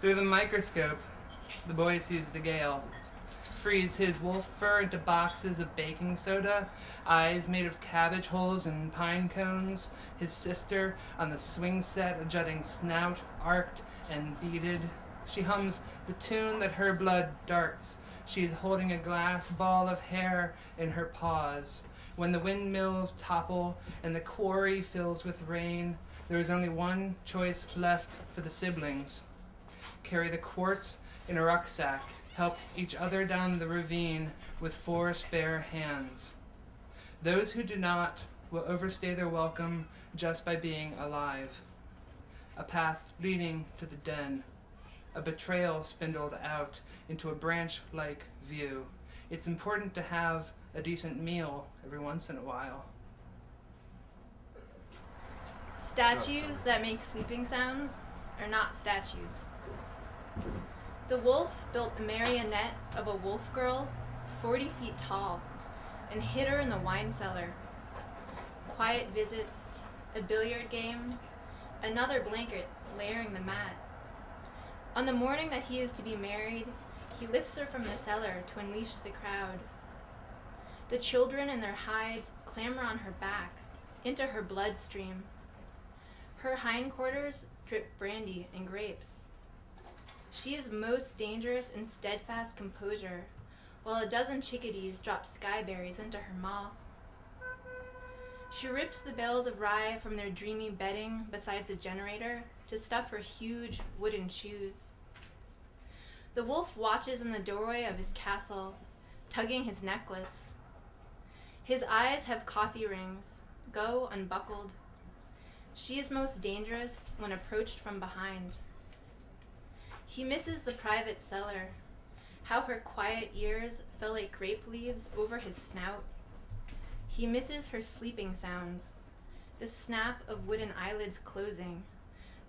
Through the microscope, the boy sees the Gale. Freeze his wolf fur into boxes of baking soda, eyes made of cabbage holes and pine cones, his sister on the swing set, a jutting snout, arced and beaded. She hums the tune that her blood darts. She is holding a glass ball of hair in her paws. When the windmills topple and the quarry fills with rain, there is only one choice left for the siblings. Carry the quartz in a rucksack, help each other down the ravine with 4 spare hands. Those who do not will overstay their welcome just by being alive. A path leading to the den. A betrayal spindled out into a branch-like view. It's important to have a decent meal every once in a while. Statues that make sleeping sounds are not statues. The wolf built a marionette of a wolf girl 40 feet tall and hid her in the wine cellar. Quiet visits, a billiard game, another blanket layering the mat. On the morning that he is to be married, he lifts her from the cellar to unleash the crowd. The children in their hides clamber on her back, into her bloodstream. Her hindquarters drip brandy and grapes. She is most dangerous in steadfast composure, while a dozen chickadees drop skyberries into her maw. She rips the bales of rye from their dreamy bedding beside the generator to stuff her huge wooden shoes. The wolf watches in the doorway of his castle, tugging his necklace. His eyes have coffee rings, go unbuckled. She is most dangerous when approached from behind. He misses the private cellar, how her quiet ears fell like grape leaves over his snout. He misses her sleeping sounds, the snap of wooden eyelids closing,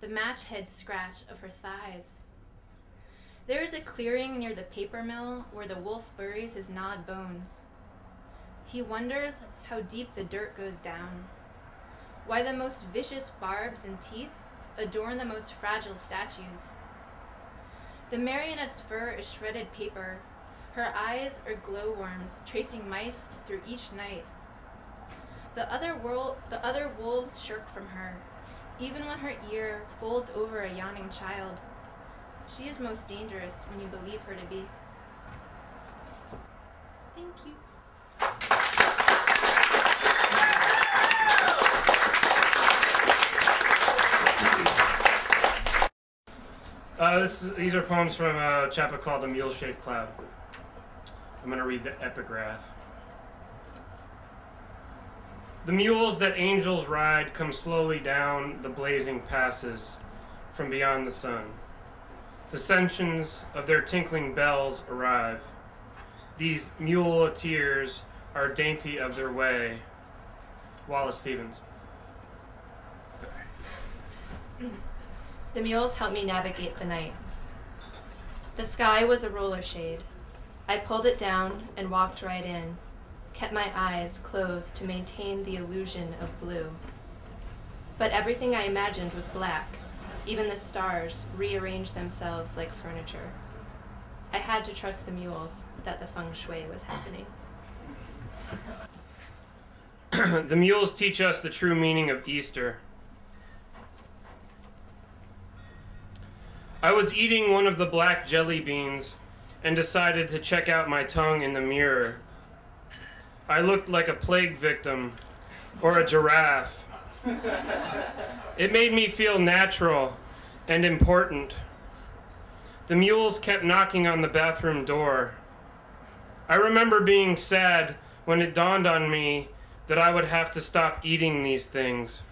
the match head scratch of her thighs. There is a clearing near the paper mill where the wolf buries his gnawed bones. He wonders how deep the dirt goes down, why the most vicious barbs and teeth adorn the most fragile statues. The marionette's fur is shredded paper. Her eyes are glowworms tracing mice through each night. The other wolves shirk from her, even when her ear folds over a yawning child. She is most dangerous when you believe her to be. Thank you. These are poems from a chapter called The Mule-Shaped Cloud. I'm going to read the epigraph. The mules that angels ride come slowly down the blazing passes from beyond the sun. The ascensions of their tinkling bells arrive. These muleteers are dainty of their way. Wallace Stevens. The mules helped me navigate the night. The sky was a roller shade. I pulled it down and walked right in, kept my eyes closed to maintain the illusion of blue. But everything I imagined was black. Even the stars rearranged themselves like furniture. I had to trust the mules that the feng shui was happening. The mules teach us the true meaning of Easter. I was eating one of the black jelly beans and decided to check out my tongue in the mirror. I looked like a plague victim or a giraffe. It made me feel natural and important. The mules kept knocking on the bathroom door. I remember being sad when it dawned on me that I would have to stop eating these things.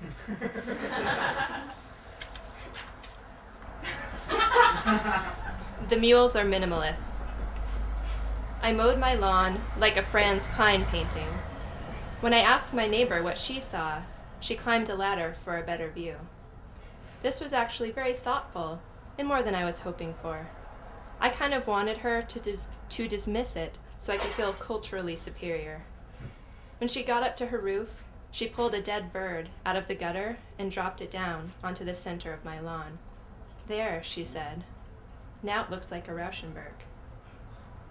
The mules are minimalists. I mowed my lawn like a Franz Kline painting. When I asked my neighbor what she saw, she climbed a ladder for a better view. This was actually very thoughtful and more than I was hoping for. I kind of wanted her to dismiss it so I could feel culturally superior. When she got up to her roof, she pulled a dead bird out of the gutter and dropped it down onto the center of my lawn. There, she said. Now it looks like a Rauschenberg.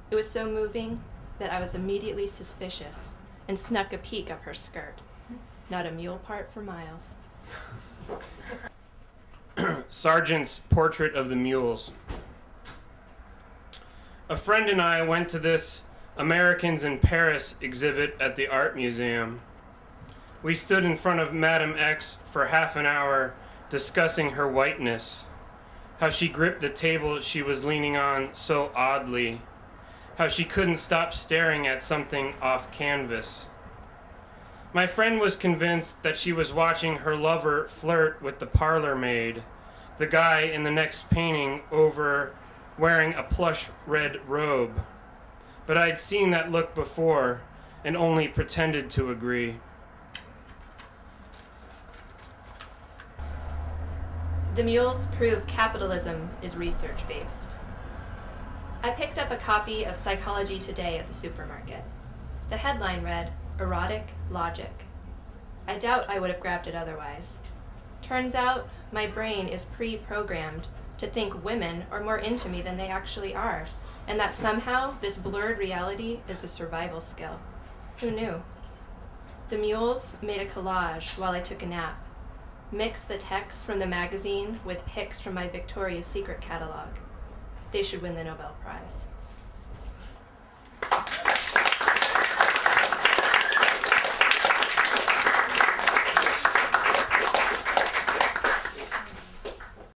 It was so moving that I was immediately suspicious and snuck a peek up her skirt. Not a mule part for miles. Sargent's Portrait of the Mules. A friend and I went to this Americans in Paris exhibit at the Art Museum. We stood in front of Madame X for half an hour discussing her whiteness, how she gripped the table she was leaning on so oddly, how she couldn't stop staring at something off canvas. My friend was convinced that she was watching her lover flirt with the parlor maid, the guy in the next painting over wearing a plush red robe. But I'd seen that look before and only pretended to agree. The mules prove capitalism is research-based. I picked up a copy of Psychology Today at the supermarket. The headline read, "Erotic Logic." I doubt I would have grabbed it otherwise. Turns out my brain is pre-programmed to think women are more into me than they actually are, and that somehow this blurred reality is a survival skill. Who knew? The mules made a collage while I took a nap, mixed the text from the magazine with pics from my Victoria's Secret catalog. They should win the Nobel Prize.